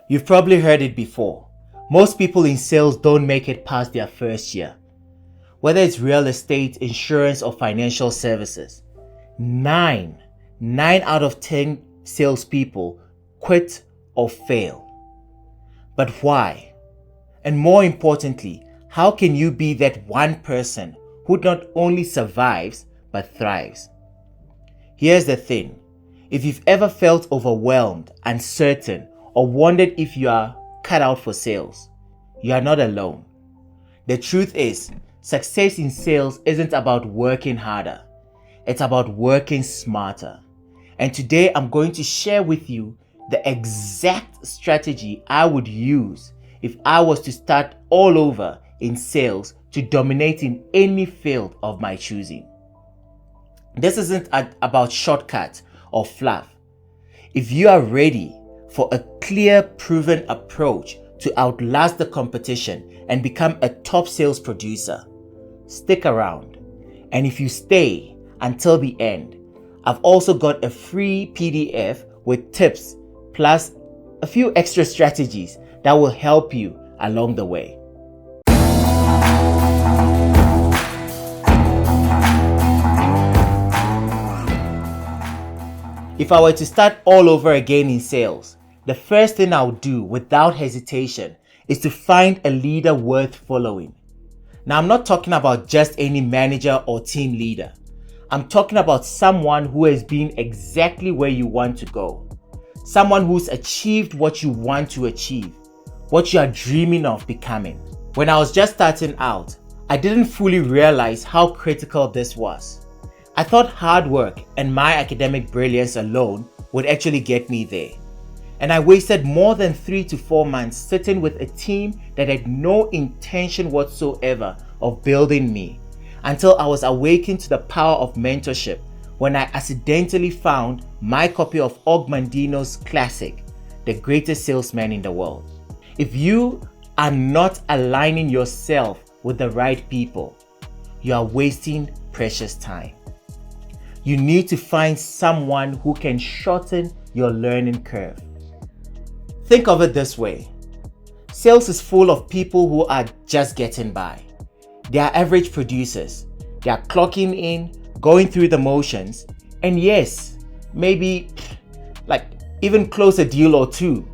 You've probably heard it before. Most people in sales don't make it past their first year. Whether it's real estate, insurance, or financial services, 9 out of 10 salespeople quit or fail. But why? And more importantly, how can you be that one person who not only survives but thrives? Here's the thing. If you've ever felt overwhelmed, uncertain, or wondered if you are cut out for sales, you are not alone. The truth is, success in sales isn't about working harder. It's about working smarter. And today I'm going to share with you the exact strategy I would use if I was to start all over in sales to dominate in any field of my choosing. This isn't about shortcuts or fluff. If you are ready for a clear, proven approach to outlast the competition and become a top sales producer, stick around. And if you stay until the end, I've also got a free PDF with tips plus a few extra strategies that will help you along the way. If I were to start all over again in sales, the first thing I would do without hesitation is to find a leader worth following. Now, I'm not talking about just any manager or team leader. I'm talking about someone who has been exactly where you want to go. Someone who's achieved what you want to achieve, what you are dreaming of becoming. When I was just starting out, I didn't fully realize how critical this was. I thought hard work and my academic brilliance alone would actually get me there. And I wasted more than 3 to 4 months sitting with a team that had no intention whatsoever of building me, until I was awakened to the power of mentorship when I accidentally found my copy of Og Mandino's classic, The Greatest Salesman in the World. If you are not aligning yourself with the right people, you are wasting precious time. You need to find someone who can shorten your learning curve. Think of it this way. Sales is full of people who are just getting by. They are average producers. They are clocking in, going through the motions, and yes, maybe even close a deal or two.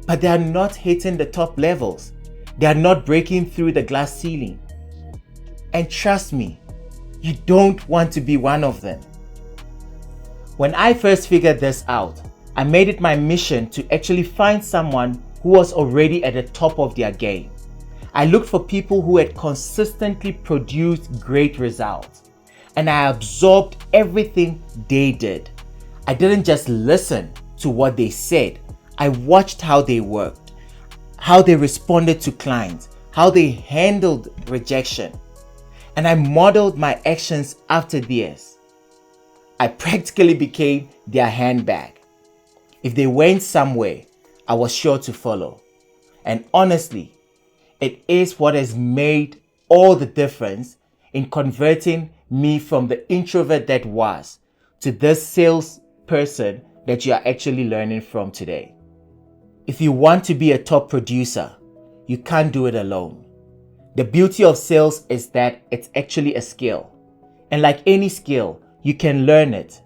But they are not hitting the top levels. They are not breaking through the glass ceiling. And trust me, you don't want to be one of them. When I first figured this out, I made it my mission to actually find someone who was already at the top of their game. I looked for people who had consistently produced great results, and I absorbed everything they did. I didn't just listen to what they said. I watched how they worked, how they responded to clients, how they handled rejection, and I modeled my actions after theirs. I practically became their handbag. If they went somewhere, I was sure to follow. And honestly, it is what has made all the difference in converting me from the introvert that was to this salesperson that you are actually learning from today. If you want to be a top producer, you can't do it alone. The beauty of sales is that it's actually a skill. And like any skill, you can learn it.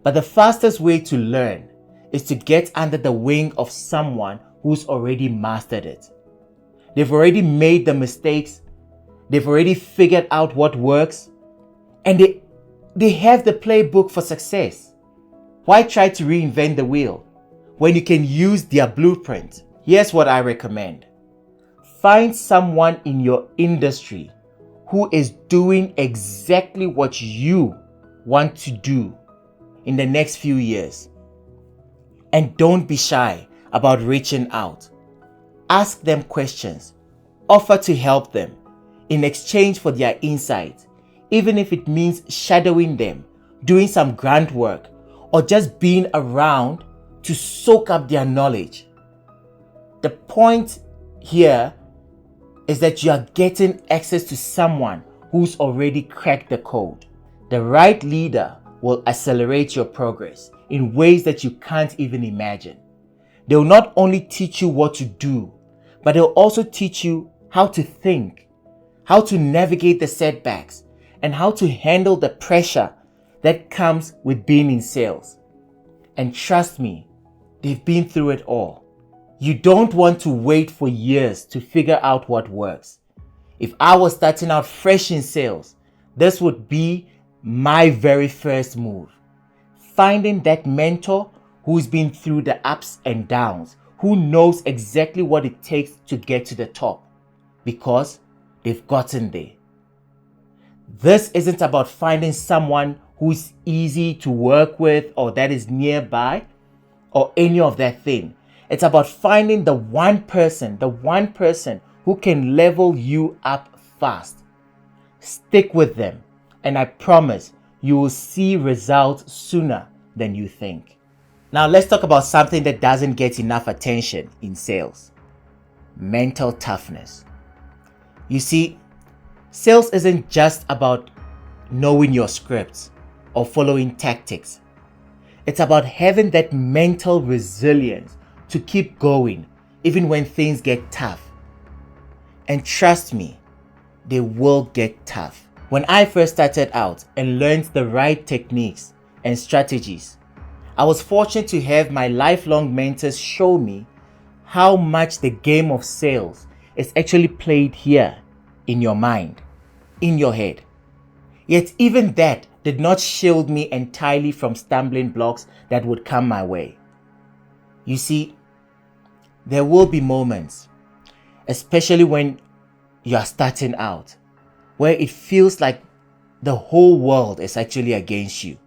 But the fastest way to learn is to get under the wing of someone who's already mastered it. They've already made the mistakes. They've already figured out what works. And they have the playbook for success. Why try to reinvent the wheel when you can use their blueprint? Here's what I recommend. Find someone in your industry who is doing exactly what you want to do in the next few years. And don't be shy about reaching out. Ask them questions. Offer to help them in exchange for their insight, even if it means shadowing them, doing some grunt work, or just being around to soak up their knowledge. The point here is that you are getting access to someone who's already cracked the code. The right leader will accelerate your progress in ways that you can't even imagine. They'll not only teach you what to do, but they'll also teach you how to think, how to navigate the setbacks, and how to handle the pressure that comes with being in sales. And trust me, they've been through it all. You don't want to wait for years to figure out what works. If I was starting out fresh in sales, this would be my very first move. Finding that mentor who's been through the ups and downs, who knows exactly what it takes to get to the top, because they've gotten there. This isn't about finding someone who's easy to work with or that is nearby or any of that thing. It's about finding the one person who can level you up fast. Stick with them, and I promise you will see results sooner than you think. Now let's talk about something that doesn't get enough attention in sales: mental toughness. You see, sales isn't just about knowing your scripts or following tactics. It's about having that mental resilience to keep going even when things get tough. And trust me, they will get tough. When I first started out and learned the right techniques and strategies, I was fortunate to have my lifelong mentors show me how much the game of sales is actually played here in your mind, in your head. Yet even that did not shield me entirely from stumbling blocks that would come my way. You see, there will be moments, especially when you are starting out, where it feels like the whole world is actually against you.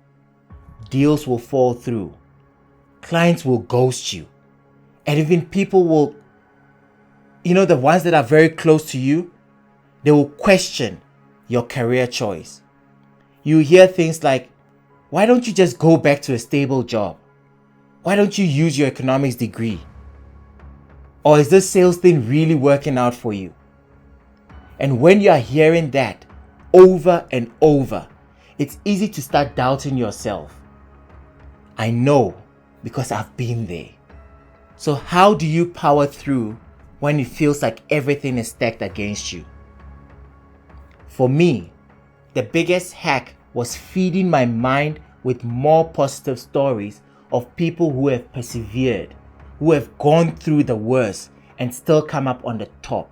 Deals will fall through, clients will ghost you, and even people will, the ones that are very close to you, they will question your career choice. You hear things like, why don't you just go back to a stable job? Why don't you use your economics degree? Or is this sales thing really working out for you? And when you are hearing that over and over, it's easy to start doubting yourself. I know, because I've been there. So how do you power through when it feels like everything is stacked against you? For me, the biggest hack was feeding my mind with more positive stories of people who have persevered, who have gone through the worst and still come up on the top.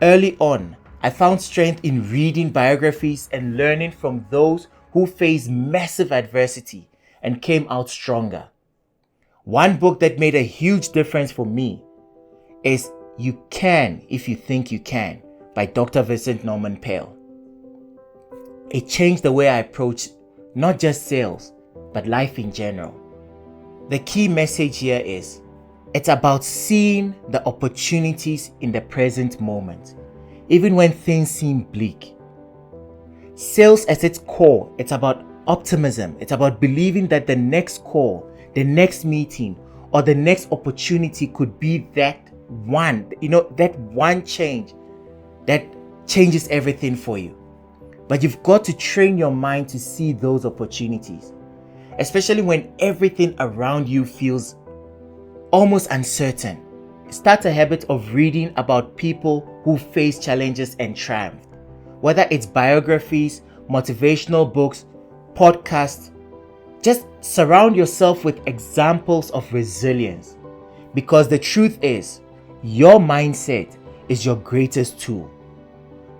Early on, I found strength in reading biographies and learning from those who faced massive adversity and came out stronger. One book that made a huge difference for me is You Can If You Think You Can by Dr. Vincent Norman Peale. It changed the way I approach not just sales, but life in general. The key message here is, it's about seeing the opportunities in the present moment, even when things seem bleak. Sales at its core, it's about optimism. It's about believing that the next call, the next meeting, or the next opportunity could be that one change that changes everything for you. But you've got to train your mind to see those opportunities, especially when everything around you feels almost uncertain. Start a habit of reading about people who face challenges and triumphed. Whether it's biographies, motivational books, podcasts, just surround yourself with examples of resilience. Because the truth is, your mindset is your greatest tool.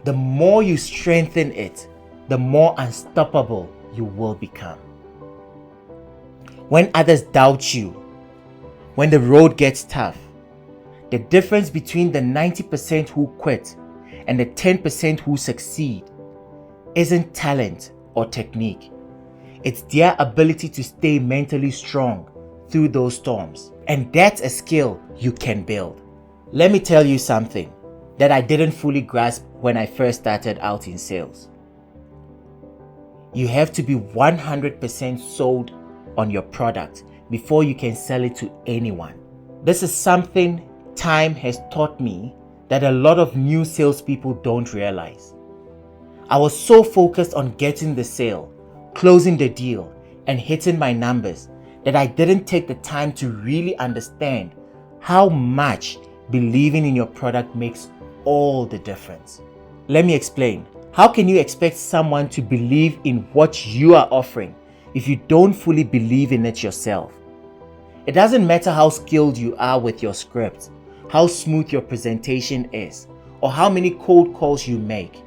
The more you strengthen it, the more unstoppable you will become. When others doubt you, when the road gets tough, the difference between the 90% who quit and the 10% who succeed isn't talent or technique. It's their ability to stay mentally strong through those storms. And that's a skill you can build. Let me tell you something that I didn't fully grasp when I first started out in sales. You have to be 100% sold on your product before you can sell it to anyone. This is something time has taught me that a lot of new salespeople don't realize. I was so focused on getting the sale, closing the deal, and hitting my numbers that I didn't take the time to really understand how much believing in your product makes all the difference. Let me explain. How can you expect someone to believe in what you are offering if you don't fully believe in it yourself? It doesn't matter how skilled you are with your script, how smooth your presentation is, or how many cold calls you make.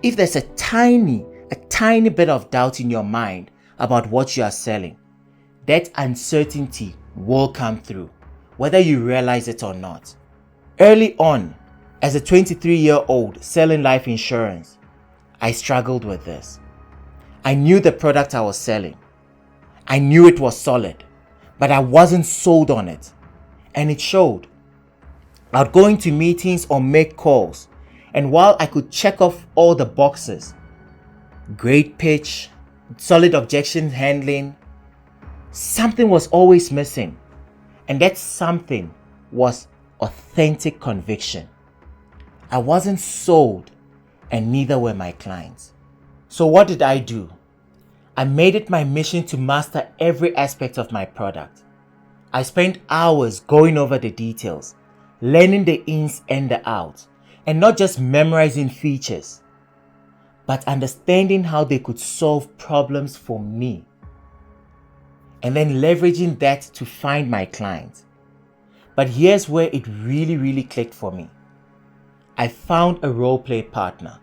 If there's a tiny bit of doubt in your mind about what you are selling, that uncertainty will come through, whether you realize it or not. Early on, as a 23-year-old selling life insurance, I struggled with this. I knew the product I was selling. I knew it was solid, but I wasn't sold on it. And it showed. I'd go into meetings or make calls, and while I could check off all the boxes, great pitch, solid objection handling, something was always missing. And that something was authentic conviction. I wasn't sold, and neither were my clients. So what did I do? I made it my mission to master every aspect of my product. I spent hours going over the details, learning the ins and the outs, and not just memorizing features, but understanding how they could solve problems for me, and then leveraging that to find my clients. But here's where it really clicked for me. I found a role-play partner,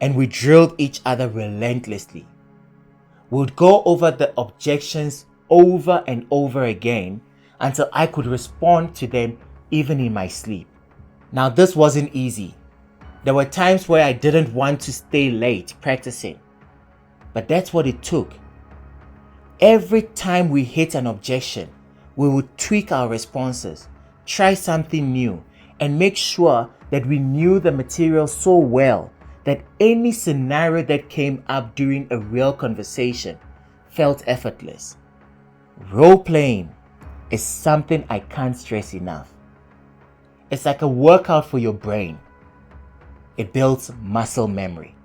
and we drilled each other relentlessly. We would go over the objections over and over again until I could respond to them even in my sleep. Now, this wasn't easy. There were times where I didn't want to stay late practicing, but that's what it took. Every time we hit an objection, we would tweak our responses, try something new, and make sure that we knew the material so well that any scenario that came up during a real conversation felt effortless. Role-playing is something I can't stress enough. It's like a workout for your brain. It builds muscle memory.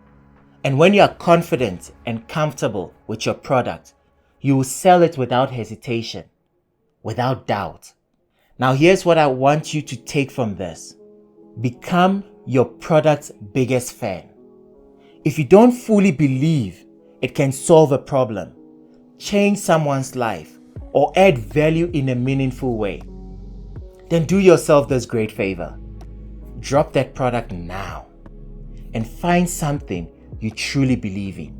And when you are confident and comfortable with your product, you will sell it without hesitation, without doubt. Now here's what I want you to take from this. Become your product's biggest fan. If you don't fully believe it can solve a problem, change someone's life, or add value in a meaningful way, then do yourself this great favor. Drop that product now and find something you truly believe in.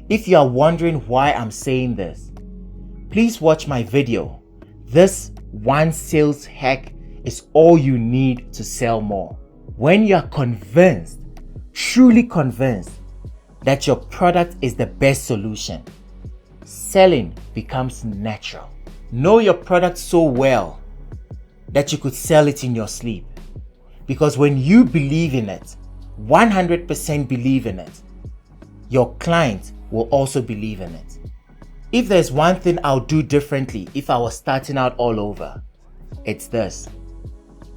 If you are wondering why I'm saying this, please watch my video. This one sales hack is all you need to sell more. When you are convinced, truly convinced, that your product is the best solution, selling becomes natural. Know your product so well that you could sell it in your sleep. Because when you believe in it, 100% believe in it, your client will also believe in it. If there's one thing I'll do differently if I was starting out all over, it's this.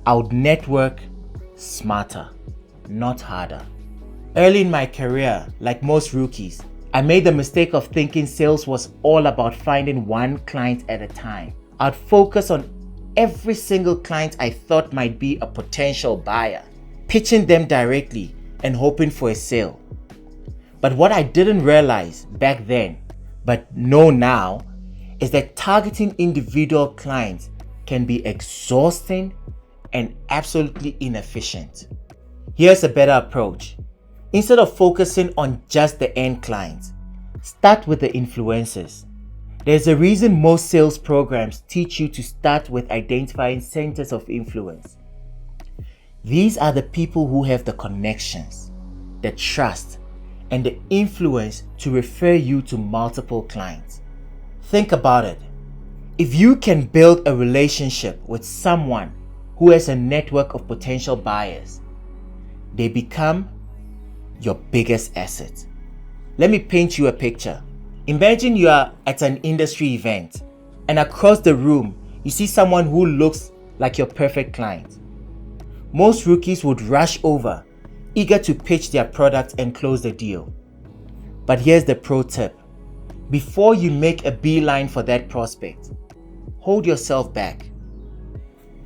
I would network smarter, not harder. Early in my career, like most rookies, I made the mistake of thinking sales was all about finding one client at a time. I'd focus on every single client I thought might be a potential buyer, pitching them directly and hoping for a sale. But what I didn't realize back then, but know now, is that targeting individual clients can be exhausting and absolutely inefficient. Here's a better approach. Instead of focusing on just the end client, start with the influencers. There's a reason most sales programs teach you to start with identifying centers of influence. These are the people who have the connections, the trust, and the influence to refer you to multiple clients. Think about it. If you can build a relationship with someone who has a network of potential buyers, they become your biggest asset. Let me paint you a picture. Imagine you are at an industry event and across the room you see someone who looks like your perfect client. Most rookies would rush over, eager to pitch their product and close the deal. But here's the pro tip. Before you make a beeline for that prospect, hold yourself back.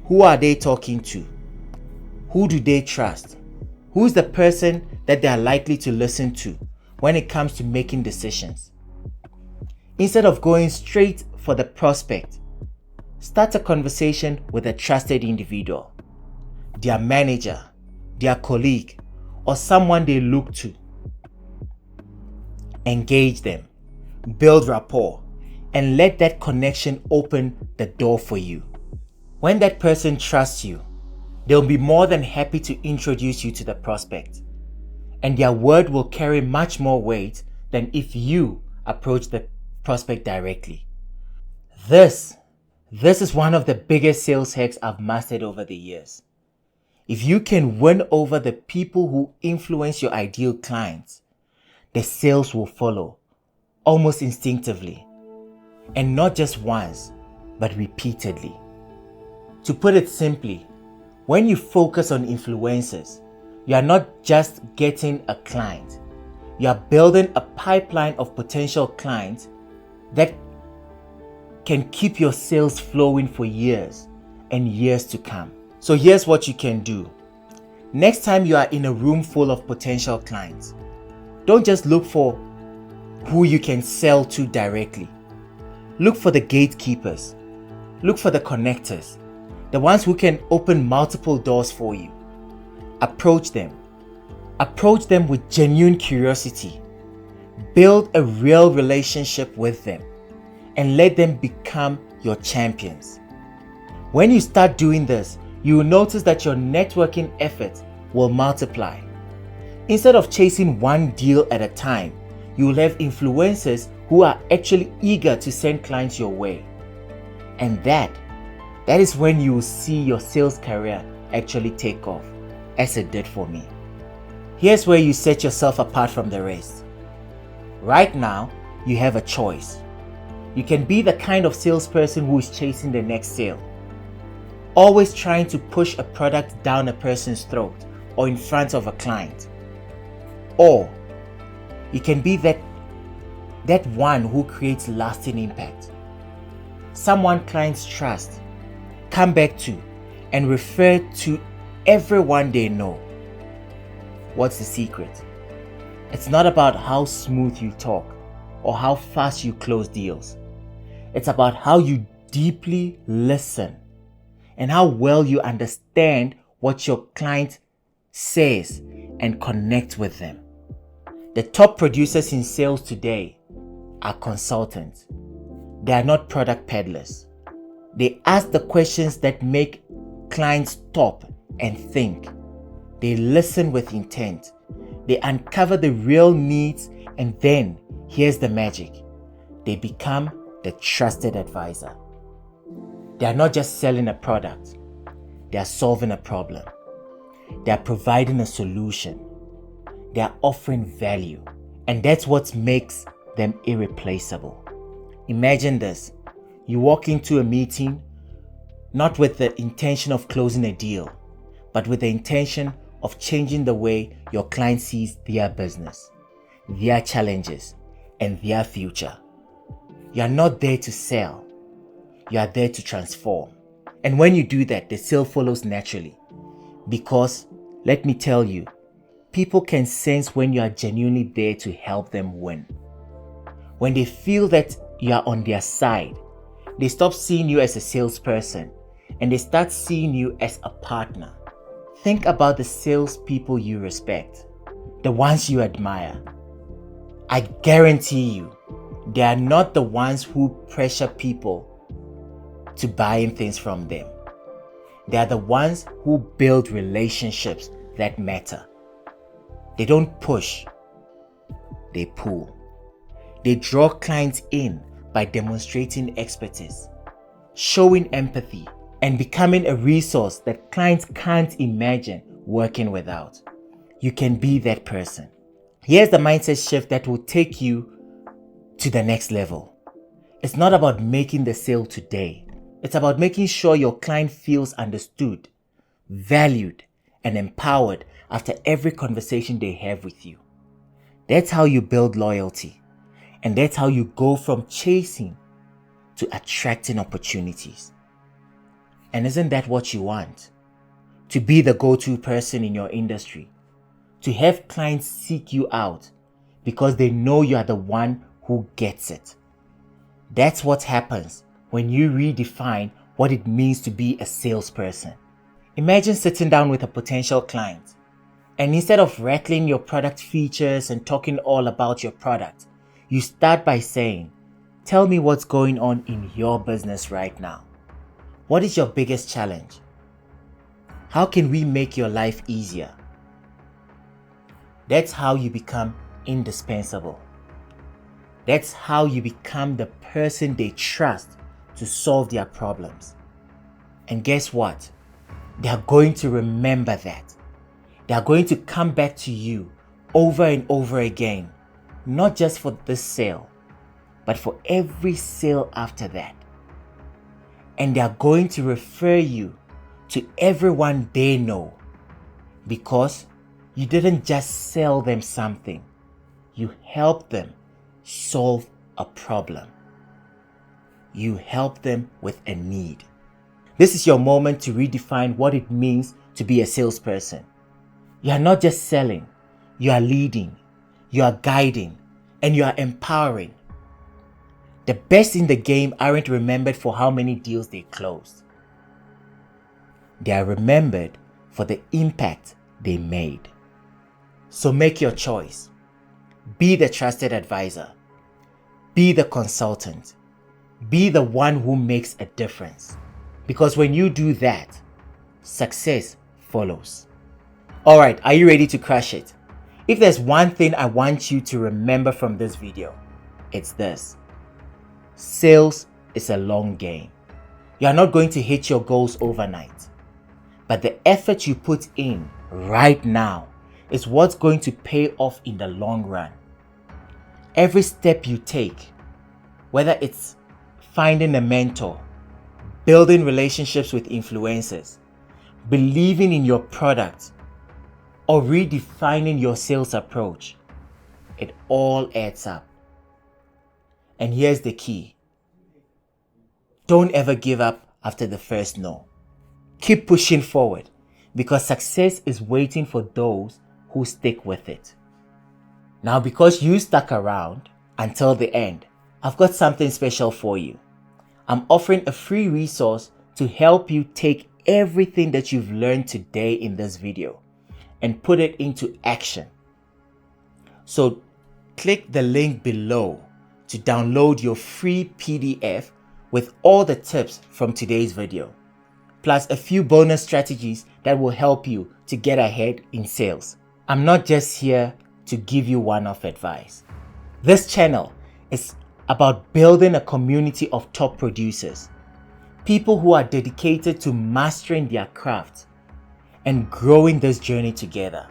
Who are they talking to? Who do they trust? Who's the person that they are likely to listen to when it comes to making decisions? Instead of going straight for the prospect, start a conversation with a trusted individual, their manager, their colleague, or someone they look to. Engage them, build rapport, and let that connection open the door for you. When that person trusts you, they'll be more than happy to introduce you to the prospect, and their word will carry much more weight than if you approach the prospect directly. This is one of the biggest sales hacks I've mastered over the years. If you can win over the people who influence your ideal clients, the sales will follow almost instinctively, and not just once, but repeatedly. To put it simply, when you focus on influencers, you are not just getting a client, you are building a pipeline of potential clients that can keep your sales flowing for years and years to come. So here's what you can do. Next time you are in a room full of potential clients, don't just look for who you can sell to directly. Look for the gatekeepers. Look for the connectors, the ones who can open multiple doors for you. Approach them. Approach them with genuine curiosity. Build a real relationship with them and let them become your champions. When you start doing this, you will notice that your networking efforts will multiply. Instead of chasing one deal at a time, you will have influencers who are actually eager to send clients your way. And that is when you will see your sales career actually take off, as it did for me. Here's where you set yourself apart from the rest. Right now, you have a choice. You can be the kind of salesperson who is chasing the next sale, always trying to push a product down a person's throat or in front of a client. Or you can be that one who creates lasting impact. Someone clients trust, come back to, and refer to everyone they know. What's the secret? It's not about how smooth you talk or how fast you close deals. It's about how you deeply listen and how well you understand what your client says and connect with them. The top producers in sales today are consultants. They are not product peddlers. They ask the questions that make clients stop and think. They listen with intent. They uncover the real needs, and then here's the magic. They become the trusted advisor. They are not just selling a product. They are solving a problem. They are providing a solution. They are offering value. And that's what makes them irreplaceable. Imagine this. You walk into a meeting not with the intention of closing a deal, but with the intention of changing the way your client sees their business, their challenges, and their future. You are not there to sell. You are there to transform. And when you do that, the sale follows naturally. Because, let me tell you, people can sense when you are genuinely there to help them win. When they feel that you are on their side, they stop seeing you as a salesperson and they start seeing you as a partner. Think about the salespeople you respect, the ones you admire. I guarantee you, they are not the ones who pressure people to buying things from them. They are the ones who build relationships that matter. They don't push, they pull. They draw clients in by demonstrating expertise, showing empathy, and becoming a resource that clients can't imagine working without. You can be that person. Here's the mindset shift that will take you to the next level. It's not about making the sale today. It's about making sure your client feels understood, valued, and empowered after every conversation they have with you. That's how you build loyalty. And that's how you go from chasing to attracting opportunities. And isn't that what you want? To be the go-to person in your industry. To have clients seek you out because they know you are the one who gets it. That's what happens when you redefine what it means to be a salesperson. Imagine sitting down with a potential client, and instead of rattling your product features and talking all about your product, you start by saying, "Tell me what's going on in your business right now. What is your biggest challenge? How can we make your life easier?" That's how you become indispensable. That's how you become the person they trust to solve their problems. And guess what? They are going to remember that. They are going to come back to you over and over again, not just for this sale, but for every sale after that. And they are going to refer you to everyone they know, because you didn't just sell them something, you helped them solve a problem. You help them with a need. This is your moment to redefine what it means to be a salesperson. You are not just selling, you are leading, you are guiding, and you are empowering. The best in the game aren't remembered for how many deals they closed. They are remembered for the impact they made. So make your choice. Be the trusted advisor. Be the consultant. Be the one who makes a difference. Because when you do that, success follows. Alright, are you ready to crush it? If there's one thing I want you to remember from this video, it's this. Sales is a long game. You are not going to hit your goals overnight. But the effort you put in right now is what's going to pay off in the long run. Every step you take, whether it's finding a mentor, building relationships with influencers, believing in your product, or redefining your sales approach, it all adds up. And here's the key. Don't ever give up after the first no. Keep pushing forward, because success is waiting for those who stick with it. Now, because you stuck around until the end, I've got something special for you. I'm offering a free resource to help you take everything that you've learned today in this video and put it into action. So click the link below to download your free PDF with all the tips from today's video, plus a few bonus strategies that will help you to get ahead in sales. I'm not just here to give you one-off advice. This channel is about building a community of top producers, people who are dedicated to mastering their craft and growing this journey together.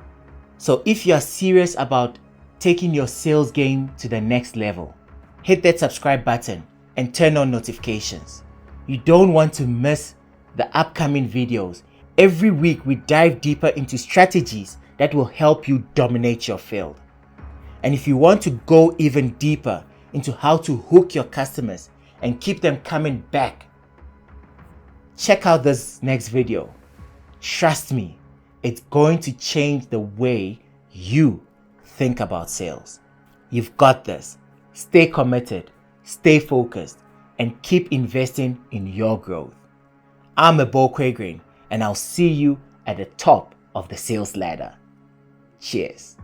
So if you are serious about taking your sales game to the next level, hit that subscribe button and turn on notifications. You don't want to miss the upcoming videos. Every week we dive deeper into strategies that will help you dominate your field. And if you want to go even deeper into how to hook your customers and keep them coming back, check out this next video. Trust me, it's going to change the way you think about sales. You've got this. Stay committed, stay focused, and keep investing in your growth. I'm Ebo Quagrain, and I'll see you at the top of the sales ladder. Cheers.